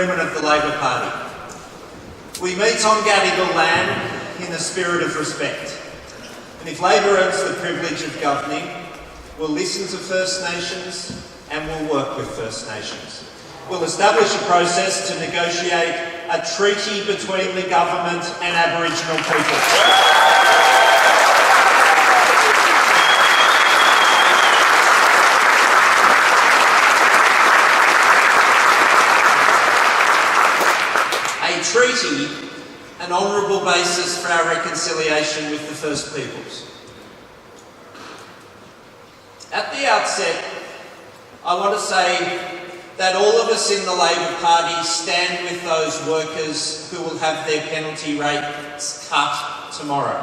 agreement of the Labor Party. We meet on Gadigal land in the spirit of respect. And if Labor earns the privilege of governing, we'll listen to First Nations and we'll work with First Nations. We'll establish a process to negotiate a treaty between the government and Aboriginal people. Treaty, an honourable basis for our reconciliation with the First Peoples. At the outset, I want to say that all of us in the Labor Party stand with those workers who will have their penalty rates cut tomorrow.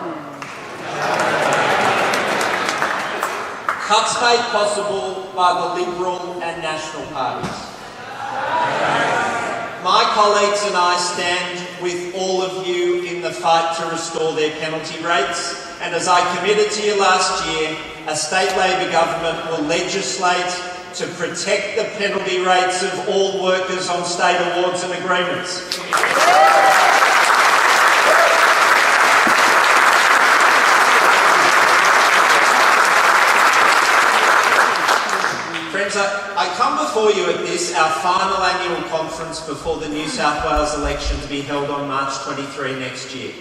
Cuts made possible by the Liberal and National parties. My colleagues and I stand with all of you in the fight to restore their penalty rates, and as I committed to you last year, a state Labor government will legislate to protect the penalty rates of all workers on state awards and agreements. Friends, I come before you at this, our final annual conference before the New South Wales election to be held on March 23 next year.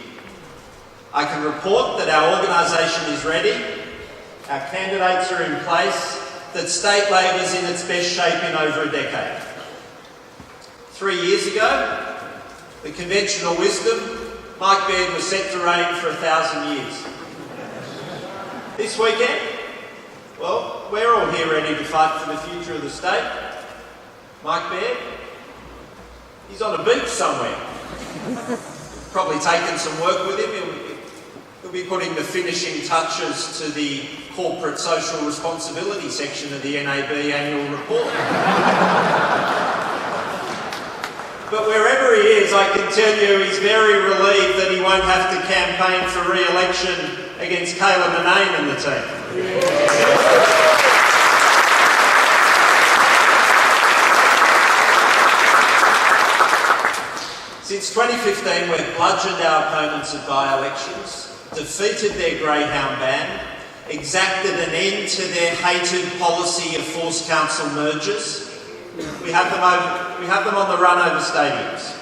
I can report that our organisation is ready, our candidates are in place, that state Labor's in its best shape in over a decade. 3 years ago, the conventional wisdom, Mike Baird was set to reign for 1,000 years. This weekend, well, we're all here ready to fight for the future of the state. Mike Baird, he's on a beach somewhere. Probably taken some work with him. He'll be putting the finishing touches to the corporate social responsibility section of the NAB annual report. But wherever he is, I can tell you he's very relieved that he won't have to campaign for re-election against Kayla Manane and the team. Since 2015, we've bludgeoned our opponents at by-elections, defeated their greyhound band, exacted an end to their hated policy of forced council mergers. We have them on the run over stadiums.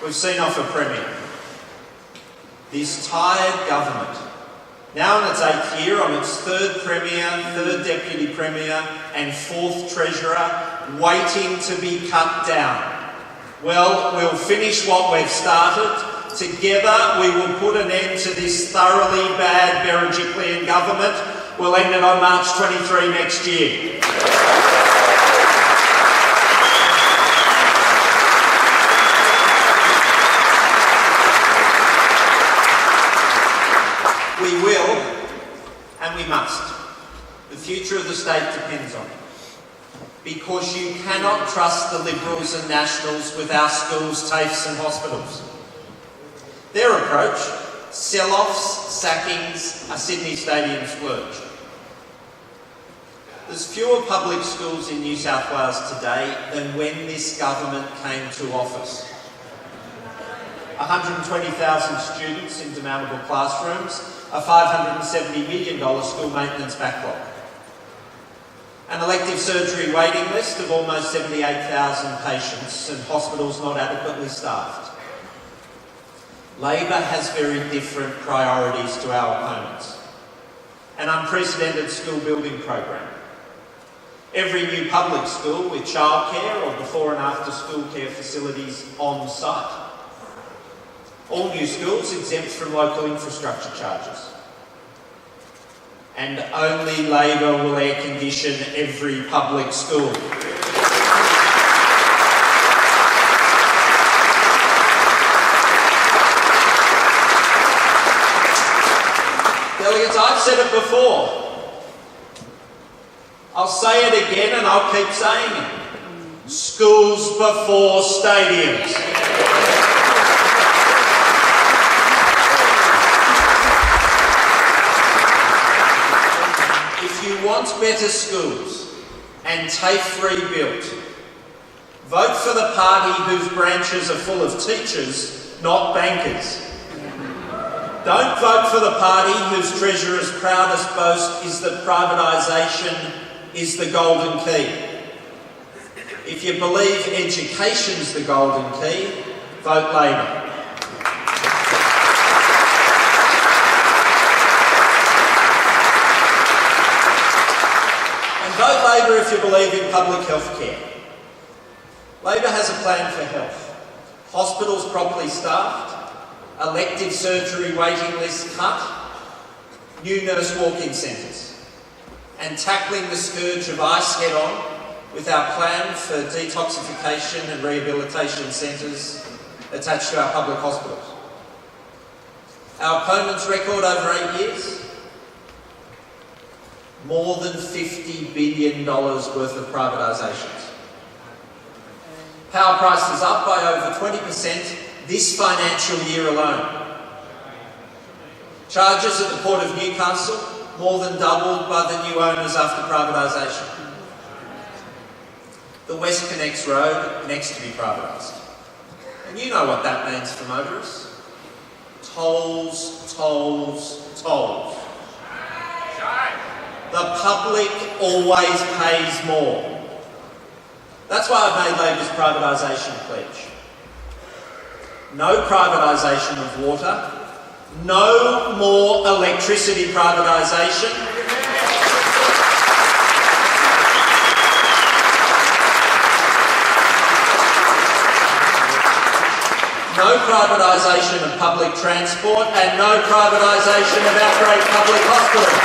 We've seen off a premier. This tired government, now in its 8th year, on its 3rd premier, 3rd deputy premier and 4th treasurer, waiting to be cut down. Well, we'll finish what we've started. Together we will put an end to this thoroughly bad Berejiklian government. We'll end it on March 23 next year. We will, and we must. The future of the state depends on it. Because you cannot trust the Liberals and Nationals with our schools, TAFEs and hospitals. Their approach, sell-offs, sackings, a Sydney Stadium splurge. There's fewer public schools in New South Wales today than when this government came to office. 120,000 students in demountable classrooms, a $570 million school maintenance backlog. An elective surgery waiting list of almost 78,000 patients and hospitals not adequately staffed. Labor has very different priorities to our opponents. An unprecedented school building program. Every new public school with childcare or before and after school care facilities on site. All new schools exempt from local infrastructure charges. And only Labor will air condition every public school. Delegates, I've said it before. I'll say it again and I'll keep saying it. Schools before stadiums. If you want better schools and TAFE rebuilt, Vote for the party whose branches are full of teachers, not bankers. Don't vote for the party whose treasurer's proudest boast is that privatisation is the golden key. If you believe education's the golden key, vote Labor. And vote Labor if you believe in public health care. Labor has a plan for health. Hospitals properly staffed, elective surgery waiting lists cut, new nurse walk-in centres, and tackling the scourge of ice head-on with our plan for detoxification and rehabilitation centres attached to our public hospitals. Our opponent's record over 8 years? More than $50 billion worth of privatisations. Power prices up by over 20% this financial year alone. Charges at the Port of Newcastle more than doubled by the new owners after privatisation. The WestConnex road next to be privatised. And you know what that means for motorists. Tolls, tolls, tolls. The public always pays more. That's why I've made Labor's privatisation pledge. No privatisation of water, no more electricity privatisation, no privatisation of public transport, and no privatisation of our great public hospitals.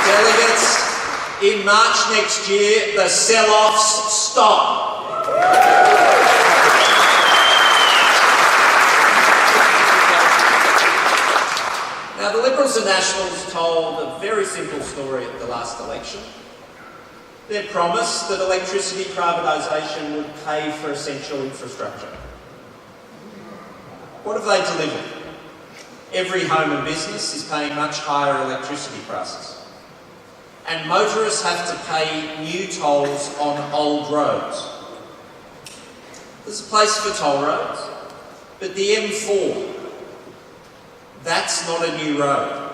Delegates, in March next year, the sell-offs stop. Now, the Liberals and Nationals told a very simple story at the last election. They promised that electricity privatisation would pay for essential infrastructure. What have they delivered? Every home and business is paying much higher electricity prices. And motorists have to pay new tolls on old roads. There's a place for toll roads, but the M4, that's not a new road.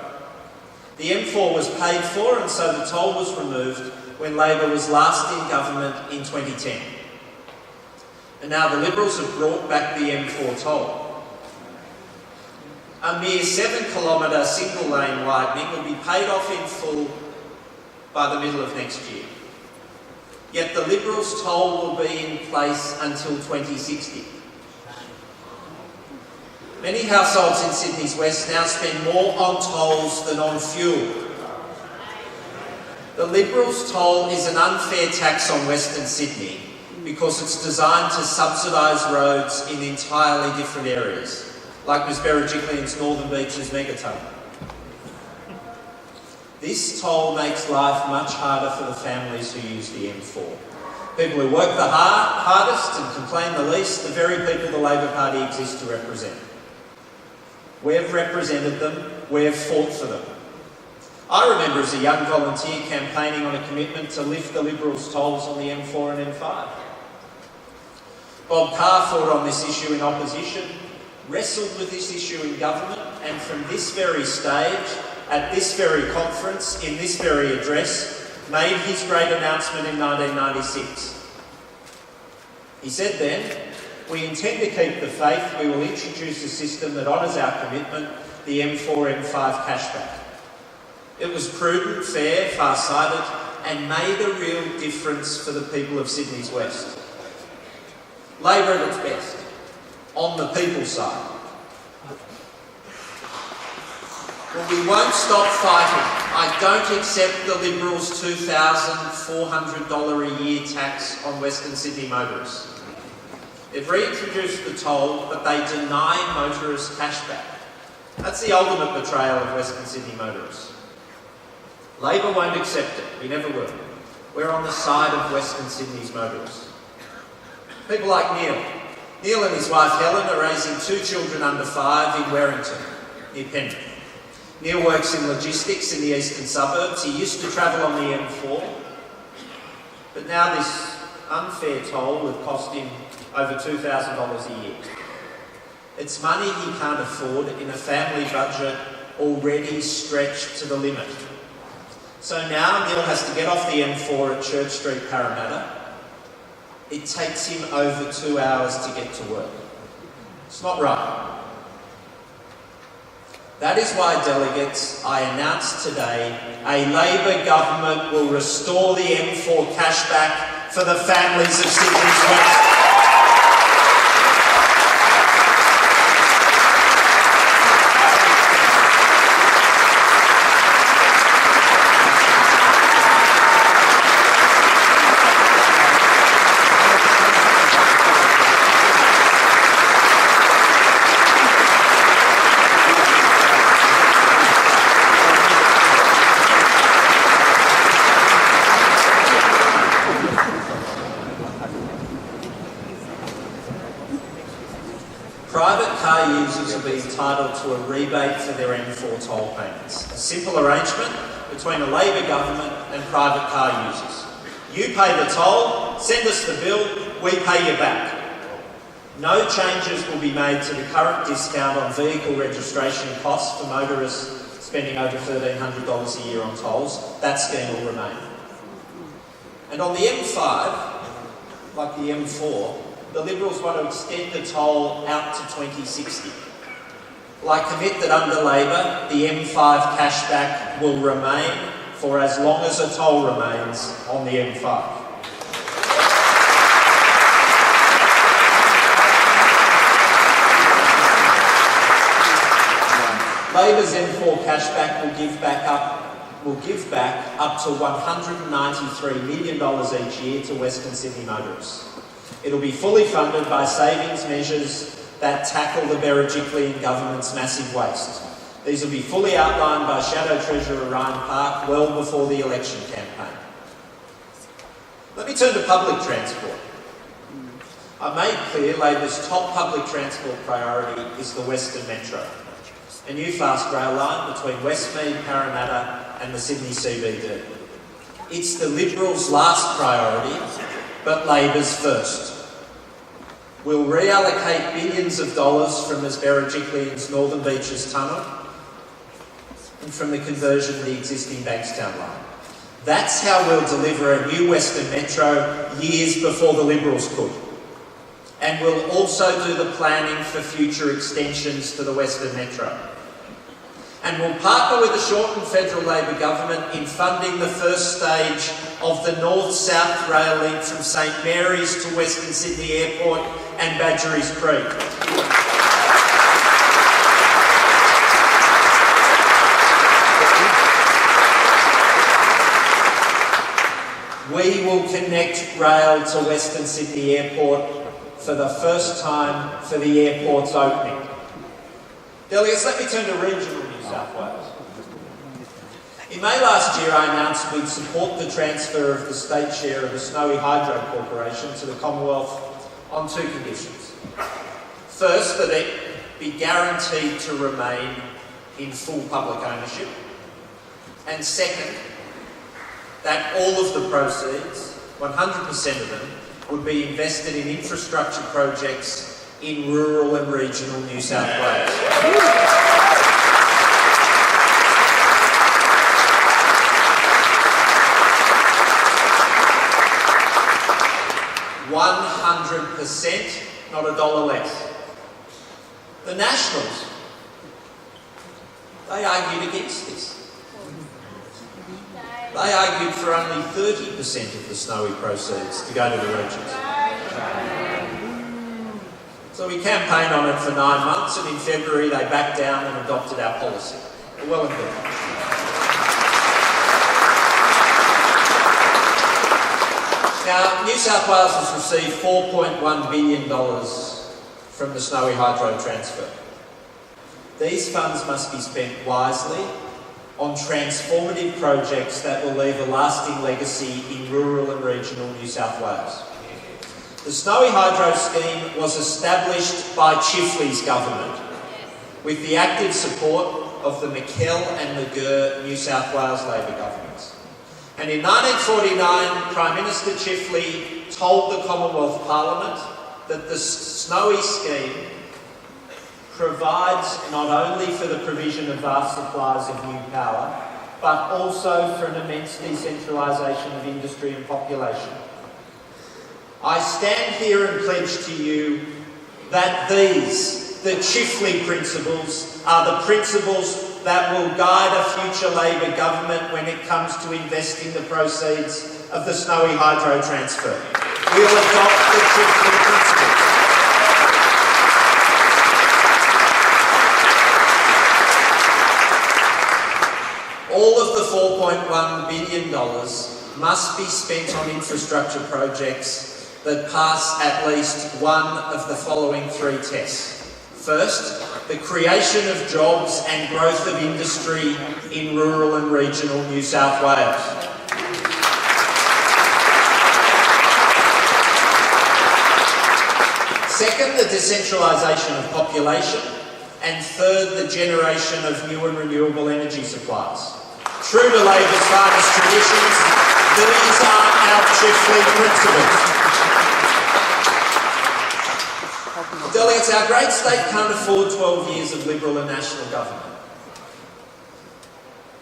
The M4 was paid for, and so the toll was removed when Labor was last in government in 2010. And now the Liberals have brought back the M4 toll. A mere 7-kilometre single-lane widening will be paid off in full by the middle of next year. Yet the Liberals' toll will be in place until 2060. Many households in Sydney's West now spend more on tolls than on fuel. The Liberals' toll is an unfair tax on Western Sydney because it's designed to subsidise roads in entirely different areas, like Ms Berejiklian's Northern Beaches megaton. This toll makes life much harder for the families who use the M4. People who work the hardest and complain the least, the very people the Labor Party exists to represent. We've represented them, we've fought for them. I remember as a young volunteer campaigning on a commitment to lift the Liberals' tolls on the M4 and M5. Bob Carr fought on this issue in opposition, wrestled with this issue in government, and from this very stage, at this very conference, in this very address, made his great announcement in 1996. He said then, "We intend to keep the faith. We will introduce a system that honours our commitment, the M4-M5 cashback." It was prudent, fair, far-sighted, and made a real difference for the people of Sydney's West. Labor at its best, on the people's side. Well, we won't stop fighting. I don't accept the Liberals' $2,400 a year tax on Western Sydney motorists. They've reintroduced the toll, but they deny motorists cashback. That's the ultimate betrayal of Western Sydney motorists. Labor won't accept it. We never will. We're on the side of Western Sydney's motorists. People like Neil. Neil and his wife Helen are raising 2 children under 5 in Werrington, near Penrith. Neil works in logistics in the eastern suburbs. He used to travel on the M4, but now this unfair toll would cost him over $2,000 a year. It's money he can't afford in a family budget already stretched to the limit. So now Neil has to get off the M4 at Church Street, Parramatta. It takes him over 2 hours to get to work. It's not right. That is why, delegates, I announce today a Labor government will restore the M4 cashback for the families of Sydney's West. Private car users will be entitled to a rebate for their M4 toll payments. A simple arrangement between a Labor government and private car users. You pay the toll, send us the bill, we pay you back. No changes will be made to the current discount on vehicle registration costs for motorists spending over $1,300 a year on tolls. That scheme will remain. And on the M5, like the M4, the Liberals want to extend the toll out to 2060. Well, I commit that under Labor, the M5 cashback will remain for as long as a toll remains on the M5. Labor's M4 cashback will give back up to $193 million each year to Western Sydney motorists. It'll be fully funded by savings measures that tackle the Berejiklian government's massive waste. These will be fully outlined by Shadow Treasurer Ryan Park well before the election campaign. Let me turn to public transport. I've made clear Labor's top public transport priority is the Western Metro, a new fast rail line between Westmead, Parramatta and the Sydney CBD. It's the Liberals' last priority, but Labor's first. We'll reallocate billions of dollars from Ms Berejiklian's Northern Beaches tunnel and from the conversion of the existing Bankstown line. That's how we'll deliver a new Western Metro years before the Liberals could. And we'll also do the planning for future extensions to the Western Metro. And we'll partner with the Shorten Federal Labor government in funding the first stage of the North-South rail link from St Mary's to Western Sydney Airport and Badgerys Creek. We will connect rail to Western Sydney Airport for the first time for the airport's opening. Delegates, let me turn to regional New South Wales. In May last year, I announced we'd support the transfer of the state share of the Snowy Hydro Corporation to the Commonwealth on two conditions. First, that it be guaranteed to remain in full public ownership. And second, that all of the proceeds, 100% of them, would be invested in infrastructure projects in rural and regional New South Wales. 100%, not a dollar less. The Nationals, they argued against this. They argued for only 30% of the Snowy proceeds to go to the regions. So we campaigned on it for 9 months, and in February they backed down and adopted our policy. Well and good. Now, New South Wales has received $4.1 billion from the Snowy Hydro transfer. These funds must be spent wisely on transformative projects that will leave a lasting legacy in rural and regional New South Wales. The Snowy Hydro scheme was established by Chifley's government with the active support of the McKell and McGirr New South Wales Labor governments. And in 1949, Prime Minister Chifley told the Commonwealth Parliament that the Snowy scheme provides not only for the provision of vast supplies of new power, but also for an immense decentralisation of industry and population. I stand here and pledge to you that these, the Chifley principles, are the principles that will guide a future Labor government when it comes to investing the proceeds of the Snowy Hydro transfer. We'll adopt the Chifley principles. All of the $4.1 billion must be spent on infrastructure projects that pass at least one of the following three tests. First, the creation of jobs and growth of industry in rural and regional New South Wales. Second, the decentralisation of population. And third, the generation of new and renewable energy supplies. True to Labor's finest traditions, these are our Chifley principles. Delegates, our great state can't afford 12 years of Liberal and National government.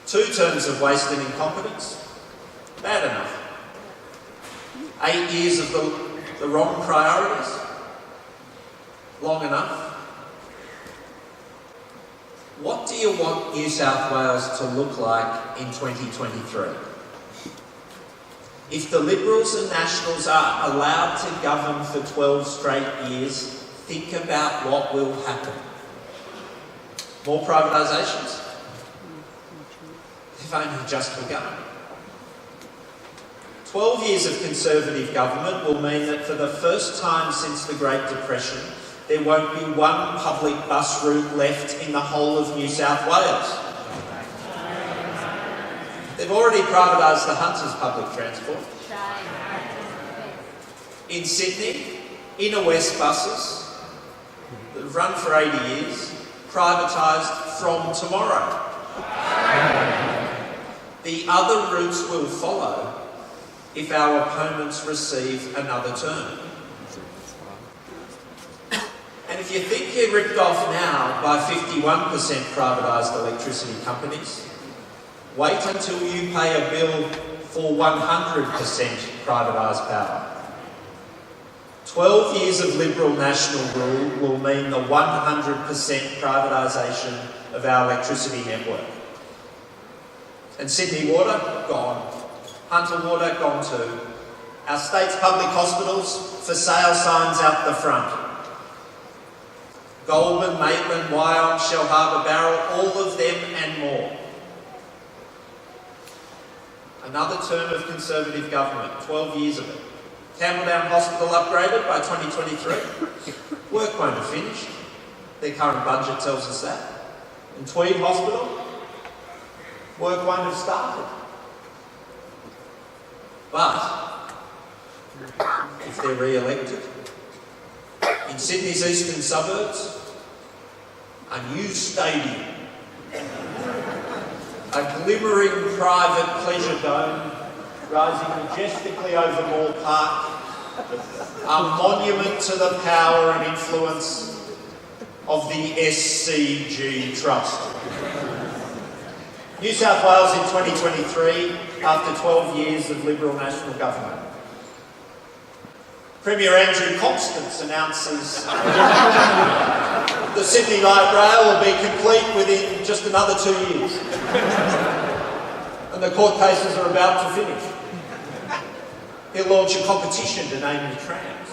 2 terms of wasted incompetence, bad enough. 8 years of the wrong priorities, long enough. What do you want New South Wales to look like in 2023? If the Liberals and Nationals are allowed to govern for 12 straight years, think about what will happen. More privatisations? They've only just begun. 12 years of Conservative government will mean that for the first time since the Great Depression, there won't be one public bus route left in the whole of New South Wales. They've already privatised the Hunters public transport. In Sydney, Inner West buses that have run for 80 years, privatised from tomorrow. The other routes will follow if our opponents receive another term. And if you think you're ripped off now by 51% privatised electricity companies, wait until you pay a bill for 100% privatised power. 12 years of Liberal National rule will mean the 100% privatisation of our electricity network. And Sydney Water, gone. Hunter Water, gone too. Our state's public hospitals, for sale signs out the front. Goulburn, Maitland, Wyong, Shellharbour, Barrel, all of them and more. Another term of Conservative government, 12 years of it. Campbelltown Hospital upgraded by 2023. Work won't have finished. Their current budget tells us that. And Tweed Hospital, work won't have started. But if they're re-elected, in Sydney's eastern suburbs, a new stadium, a glimmering private pleasure dome rising majestically over Moore Park, a monument to the power and influence of the SCG Trust. New South Wales in 2023, after 12 years of Liberal National government. Premier Andrew Constance announces the Sydney Light Rail will be complete within just another 2 years. And the court cases are about to finish. He'll launch a competition to name the trams.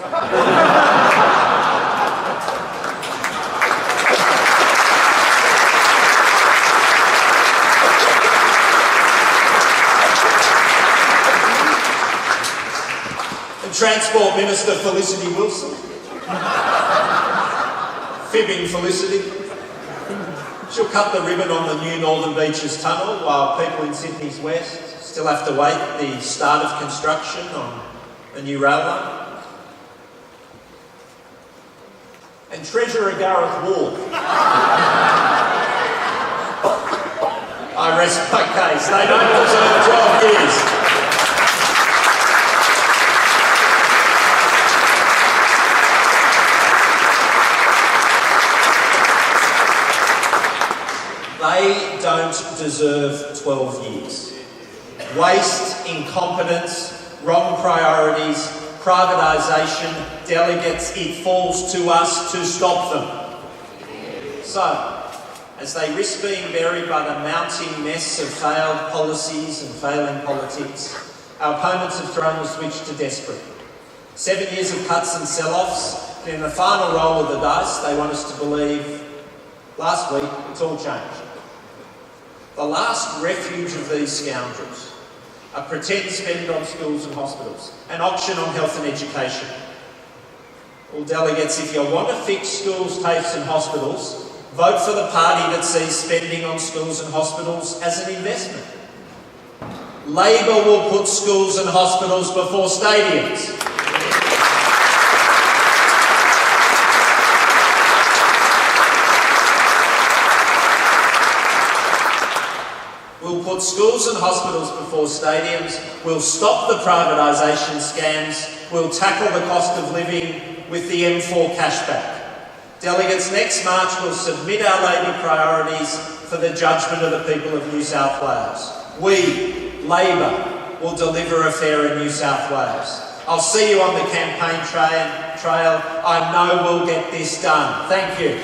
And Transport Minister Felicity Wilson, fibbing Felicity, she'll cut the ribbon on the new Northern Beaches tunnel while people in Sydney's West still have to wait the start of construction on a new rail line. And Treasurer Gareth Ward I rest my case. They don't deserve 12 years. They don't deserve 12 years. Waste, incompetence, wrong priorities, privatisation, delegates, it falls to us to stop them. So, as they risk being buried by the mounting mess of failed policies and failing politics, our opponents have thrown the switch to desperate. 7 years of cuts and sell-offs, and in the final roll of the dice, they want us to believe, last week, it's all changed. The last refuge of these scoundrels, a pretend spend on schools and hospitals, an auction on health and education. Well, delegates, if you want to fix schools, TAFEs and hospitals, vote for the party that sees spending on schools and hospitals as an investment. Labor will put schools and hospitals before stadiums. We'll put schools and hospitals before stadiums. We'll stop the privatisation scams. We'll tackle the cost of living with the M4 cashback. Delegates, next March we'll submit our Labor priorities for the judgment of the people of New South Wales. We, Labor, will deliver a fairer New South Wales. I'll see you on the campaign trail. I know we'll get this done. Thank you.